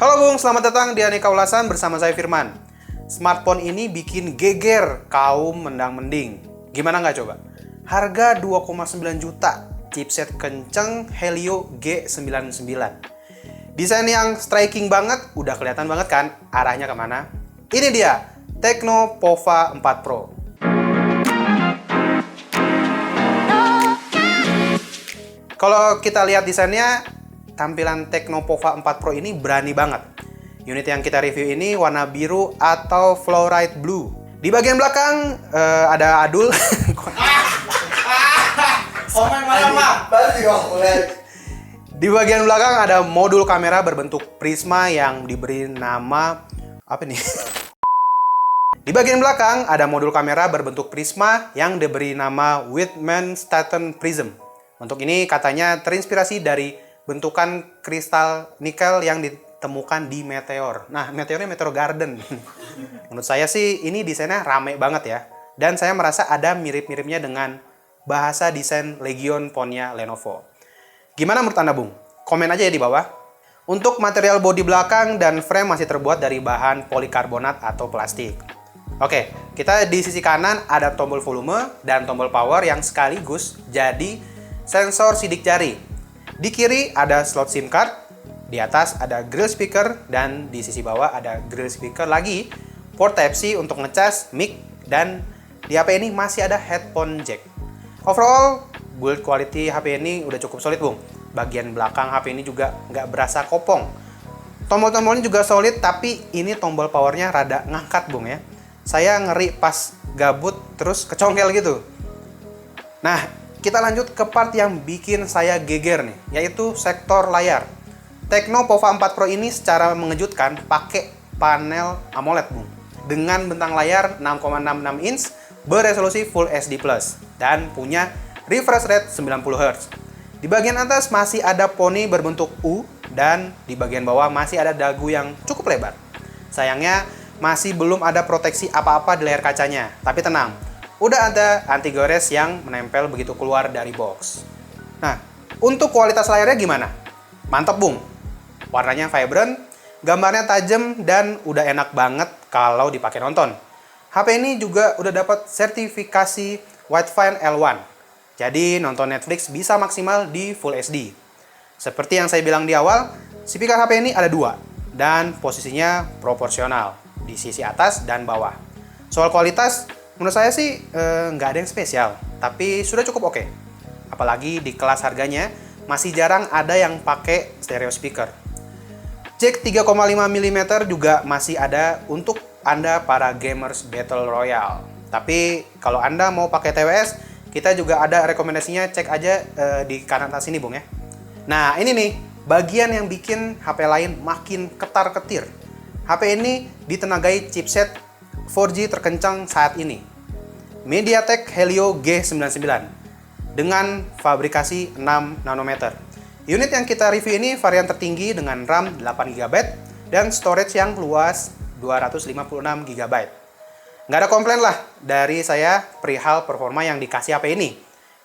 Halo Bung, selamat datang di Aneka Ulasan bersama saya Firman. Smartphone ini bikin geger kaum mendang-mending. Gimana nggak coba? Harga 2,9 juta, chipset kenceng Helio G99. Desain yang striking banget, udah kelihatan banget kan arahnya kemana? Ini dia, Tecno Pova 4 Pro. Kalau kita lihat desainnya, tampilan Tecno Pova 4 Pro ini berani banget. Unit yang kita review ini warna biru atau fluorite blue. Di bagian belakang ada adul. Di bagian belakang ada modul kamera berbentuk prisma yang diberi nama apa nih? Di bagian belakang ada modul kamera berbentuk prisma yang diberi nama Whitman-Staten Prism. Untuk ini katanya terinspirasi dari bentukan kristal nikel yang ditemukan di meteor. Nah, meteornya Meteor Garden. Menurut saya sih ini desainnya rame banget ya. Dan saya merasa ada mirip-miripnya dengan bahasa desain Legion Phone-nya Lenovo. Gimana menurut Anda, Bung? Komen aja ya di bawah. Untuk material bodi belakang dan frame masih terbuat dari bahan polikarbonat atau plastik. Oke, kita di sisi kanan ada tombol volume dan tombol power yang sekaligus jadi sensor sidik jari. Di kiri ada slot SIM card, di atas ada grill speaker, dan di sisi bawah ada grill speaker lagi, port Type-C untuk ngecas, mic, dan di HP ini masih ada headphone jack. Overall, build quality HP ini udah cukup solid, Bung. Bagian belakang HP ini juga nggak berasa kopong. Tombol-tombolnya juga solid, tapi ini tombol powernya rada ngangkat, Bung ya. Saya ngeri pas gabut terus kecongkel gitu. Nah, kita lanjut ke part yang bikin saya geger nih, yaitu sektor layar. Tecno Pova 4 Pro ini secara mengejutkan pakai panel AMOLED, Bung. Dengan bentang layar 6,66 inch beresolusi Full HD+, dan punya refresh rate 90 Hz. Di bagian atas masih ada poni berbentuk U, dan di bagian bawah masih ada dagu yang cukup lebar. Sayangnya, masih belum ada proteksi apa-apa di layar kacanya, tapi tenang, udah ada anti gores yang menempel begitu keluar dari box. Nah, untuk kualitas layarnya gimana? Mantap, Bung. Warnanya vibrant, gambarnya tajam, dan udah enak banget kalau dipakai nonton. HP ini juga udah dapat sertifikasi Widefine L1. Jadi nonton Netflix bisa maksimal di Full HD. Seperti yang saya bilang di awal, speaker HP ini ada dua, dan posisinya proporsional di sisi atas dan bawah. Soal kualitas, menurut saya sih nggak ada yang spesial, tapi sudah cukup oke. Apalagi di kelas harganya, masih jarang ada yang pakai stereo speaker. Jack 3,5 mm juga masih ada untuk Anda para gamers Battle Royale. Tapi kalau Anda mau pakai TWS, kita juga ada rekomendasinya, cek aja di kanan atas ini, Bung ya. Nah, ini nih, bagian yang bikin HP lain makin ketar-ketir. HP ini ditenagai chipset 4G terkencang saat ini, MediaTek Helio G99 dengan fabrikasi 6 nanometer. Unit yang kita review ini varian tertinggi dengan RAM 8GB dan storage yang luas 256 GB. Nggak ada komplain lah dari saya perihal performa yang dikasih HP ini.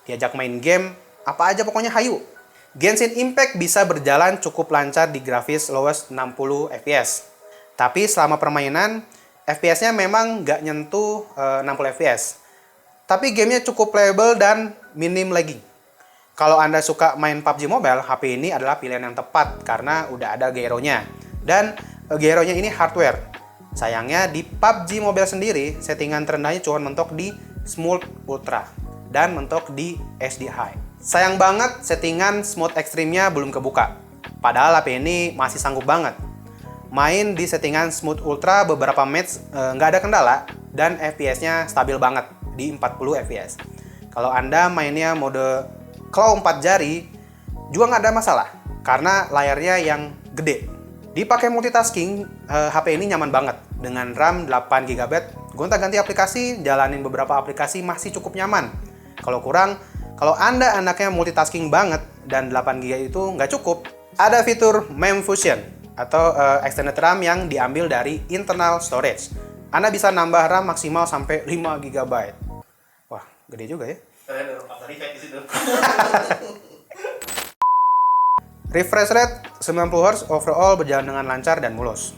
Diajak main game, apa aja pokoknya hayu. Genshin Impact bisa berjalan cukup lancar di grafis lowest 60 fps. Tapi selama permainan, FPS-nya memang nggak nyentuh 60 fps. Tapi gamenya cukup playable dan minim lagging. Kalau Anda suka main PUBG Mobile, HP ini adalah pilihan yang tepat karena udah ada gyro-nya. Dan gyro-nya ini hardware. Sayangnya di PUBG Mobile sendiri, settingan terendahnya cuma mentok di Smooth Ultra dan mentok di SD High. Sayang banget settingan Smooth Extreme-nya belum kebuka. Padahal HP ini masih sanggup banget. Main di settingan Smooth Ultra beberapa match nggak ada kendala dan FPS-nya stabil banget di 40 fps. Kalau Anda mainnya mode claw 4 jari juga nggak ada masalah karena layarnya yang gede. Dipakai multitasking, HP ini nyaman banget dengan RAM 8GB. Gonta-ganti aplikasi, jalanin beberapa aplikasi masih cukup nyaman. Kalau kurang, kalau Anda anaknya multitasking banget dan 8GB itu nggak cukup, ada fitur MEMS Fusion atau extended RAM yang diambil dari internal storage. Anda bisa nambah RAM maksimal sampai 5GB. Wah, gede juga ya. Refresh rate 90 Hz overall berjalan dengan lancar dan mulus.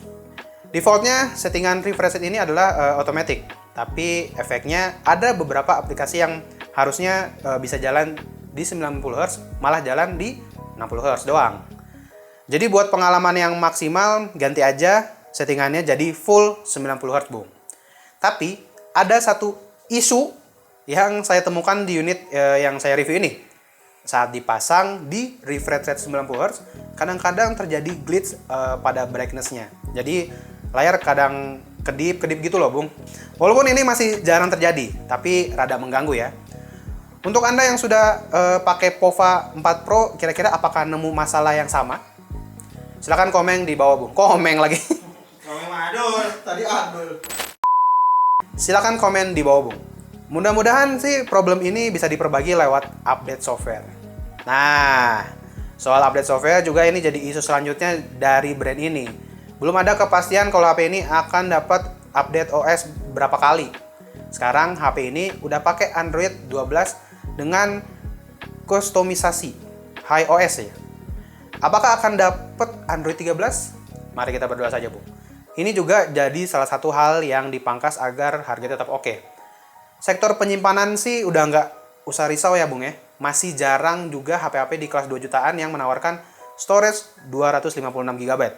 Defaultnya settingan refresh rate ini adalah automatic, tapi efeknya ada beberapa aplikasi yang harusnya bisa jalan di 90 Hz, malah jalan di 60 Hz doang. Jadi buat pengalaman yang maksimal, ganti aja settingannya jadi full 90 Hz, Bung. Tapi ada satu isu yang saya temukan di unit yang saya review ini. Saat dipasang di refresh rate 90 Hz, kadang-kadang terjadi glitch pada brightness-nya. Jadi layar kadang kedip-kedip gitu loh, Bung. Walaupun ini masih jarang terjadi, tapi rada mengganggu ya. Untuk Anda yang sudah pakai POVA 4 Pro, kira-kira apakah nemu masalah yang sama? Silahkan komen di bawah, Bung. Komen lagi. Komen adul, tadi adul. Silakan komen di bawah, Bung. Mudah-mudahan sih problem ini bisa diperbaiki lewat update software. Nah, soal update software juga ini jadi isu selanjutnya dari brand ini. Belum ada kepastian kalau HP ini akan dapat update OS berapa kali. Sekarang HP ini udah pakai Android 12 dengan kustomisasi iOS ya. Apakah akan dapat Android 13? Mari kita berdoa saja, Bu. Ini juga jadi salah satu hal yang dipangkas agar harga tetap oke. Sektor penyimpanan sih udah nggak usah risau ya, Bung ya. Masih jarang juga HP-HP di kelas 2 jutaan yang menawarkan storage 256 GB.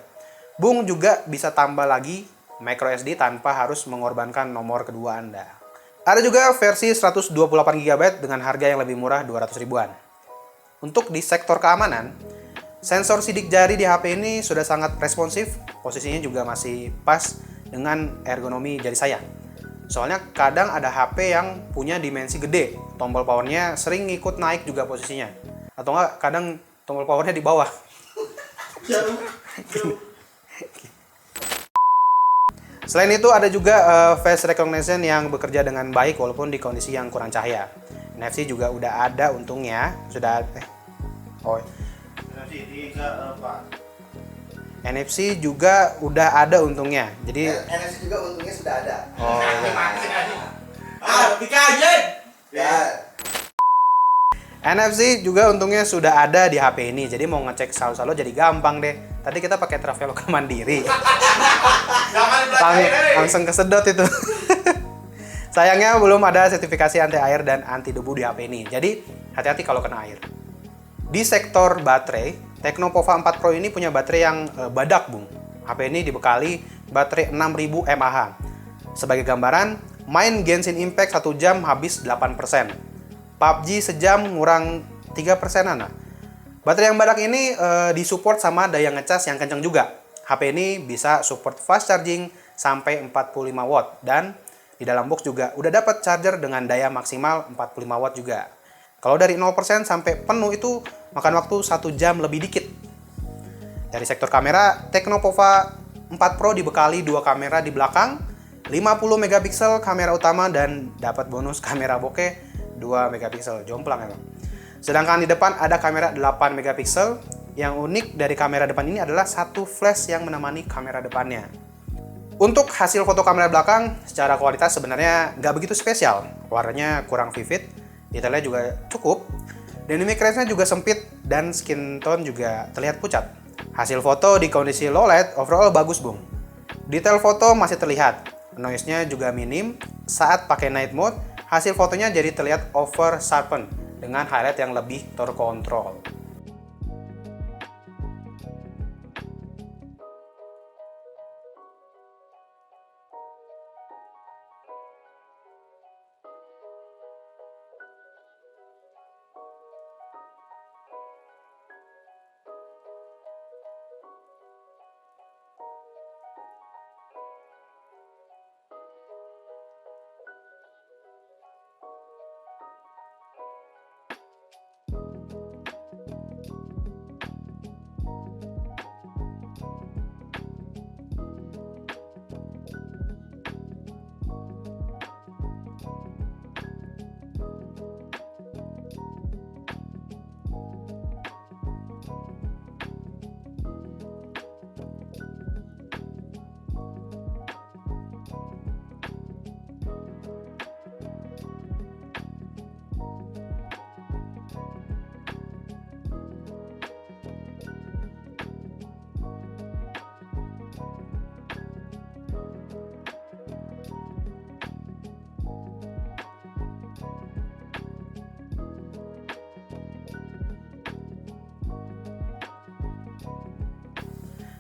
Bung juga bisa tambah lagi microSD tanpa harus mengorbankan nomor kedua Anda. Ada juga versi 128 GB dengan harga yang lebih murah 200 ribuan. Untuk di sektor keamanan, sensor sidik jari di HP ini sudah sangat responsif, posisinya juga masih pas dengan ergonomi jari saya. Soalnya kadang ada HP yang punya dimensi gede, tombol powernya sering ngikut naik juga posisinya. Atau enggak, kadang tombol powernya di bawah. Selain itu ada juga face recognition yang bekerja dengan baik walaupun di kondisi yang kurang cahaya. NFC juga udah ada untungnya, NFC juga udah ada untungnya. Jadi NFC juga untungnya sudah ada. Oh, Ya. NFC juga untungnya sudah ada di HP ini. Jadi mau ngecek saldo jadi gampang deh. Tadi kita pakai Traveloka Mandiri. Langsung kesedot itu. Sayangnya belum ada sertifikasi anti air dan anti debu di HP ini. Jadi hati-hati kalau kena air. Di sektor baterai, Tecno POVA 4 Pro ini punya baterai yang badak, Bung. HP ini dibekali baterai 6000 mAh. Sebagai gambaran, main Genshin Impact 1 jam habis 8%. PUBG sejam ngurang 3%-an. Baterai yang badak ini disupport sama daya ngecas yang kencang juga. HP ini bisa support fast charging sampai 45 watt dan di dalam box juga udah dapat charger dengan daya maksimal 45 watt juga. Kalau dari 0% sampai penuh itu makan waktu 1 jam lebih dikit. Dari sektor kamera, Tecno POVA 4 Pro dibekali 2 kamera di belakang, 50 megapiksel kamera utama dan dapat bonus kamera bokeh 2 megapiksel. Jomplang emang. Sedangkan di depan ada kamera 8 megapiksel. Yang unik dari kamera depan ini adalah satu flash yang menemani kamera depannya. Untuk hasil foto kamera belakang, secara kualitas sebenarnya nggak begitu spesial. Warnanya kurang vivid, detailnya juga cukup, dynamic range-nya juga sempit, dan skin tone juga terlihat pucat. Hasil foto di kondisi low light overall bagus, Bung. Detail foto masih terlihat, noise-nya juga minim. Saat pakai night mode, hasil fotonya jadi terlihat over sharpen dengan highlight yang lebih terkontrol.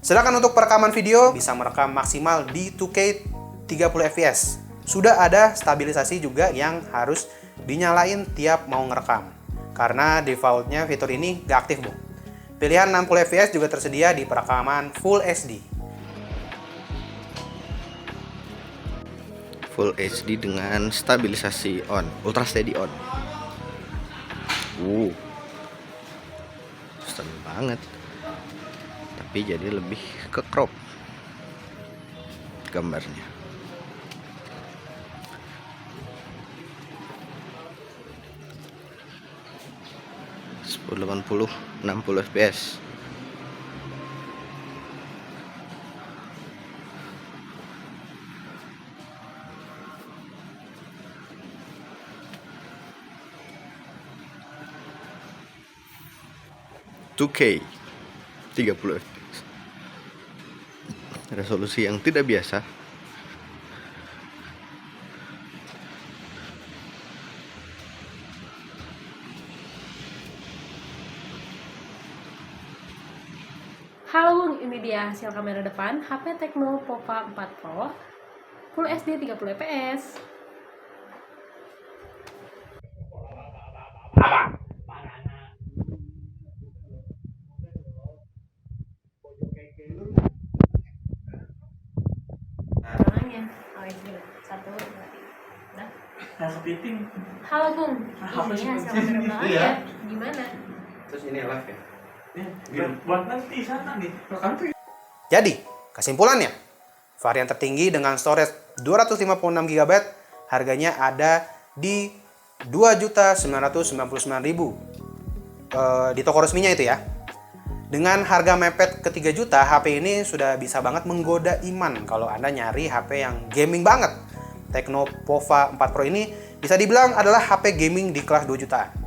Sedangkan untuk perekaman video bisa merekam maksimal di 2K 30 fps. Sudah ada stabilisasi juga yang harus dinyalain tiap mau ngerekam. Karena defaultnya fitur ini gak aktif, Bung. Pilihan 60 fps juga tersedia di perekaman Full HD. Full HD dengan stabilisasi on, ultra steady on. Stabil banget. Tapi jadi lebih ke crop gambarnya. 1080 60 fps. "2K 30 fps", resolusi yang tidak biasa. Halo Bung, ini dia hasil kamera depan HP Tecno Pova 4 Pro Full HD 30 fps. Tangannya, satu, dua, tiga. Nah, kepiting. Halo Bung, ini hasil kamera belakang ya. Gimana? Terus ini live ya? Buat nanti sana nih. Jadi, kesimpulannya, varian tertinggi dengan storage 256 GB harganya ada di 2.999.000 di toko resminya itu ya. Dengan harga mepet ke 3 juta, HP ini sudah bisa banget menggoda iman kalau Anda nyari HP yang gaming banget. Tecno Pova 4 Pro ini bisa dibilang adalah HP gaming di kelas 2 jutaan.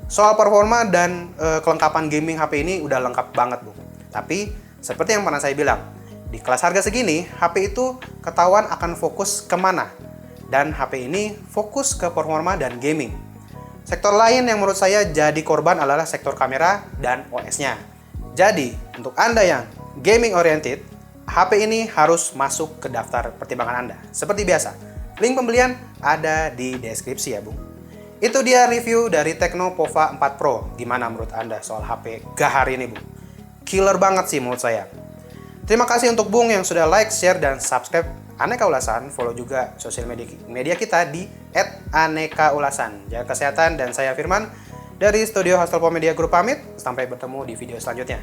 Soal performa dan kelengkapan gaming HP ini udah lengkap banget, Bu. Tapi seperti yang pernah saya bilang, di kelas harga segini, HP itu ketahuan akan fokus kemana. Dan HP ini fokus ke performa dan gaming. Sektor lain yang menurut saya jadi korban adalah sektor kamera dan OS-nya. Jadi, untuk Anda yang gaming oriented, HP ini harus masuk ke daftar pertimbangan Anda. Seperti biasa, link pembelian ada di deskripsi ya, Bu. Itu dia review dari Tecno Pova 4 Pro. Gimana menurut Anda soal HP gahar ini, Bung? Killer banget sih menurut saya. Terima kasih untuk Bung yang sudah like, share, dan subscribe Aneka Ulasan. Follow juga sosial media kita di @anekaulasan. Jaga kesehatan, dan saya Firman dari Studio Hastelpo Media Group pamit. Sampai bertemu di video selanjutnya.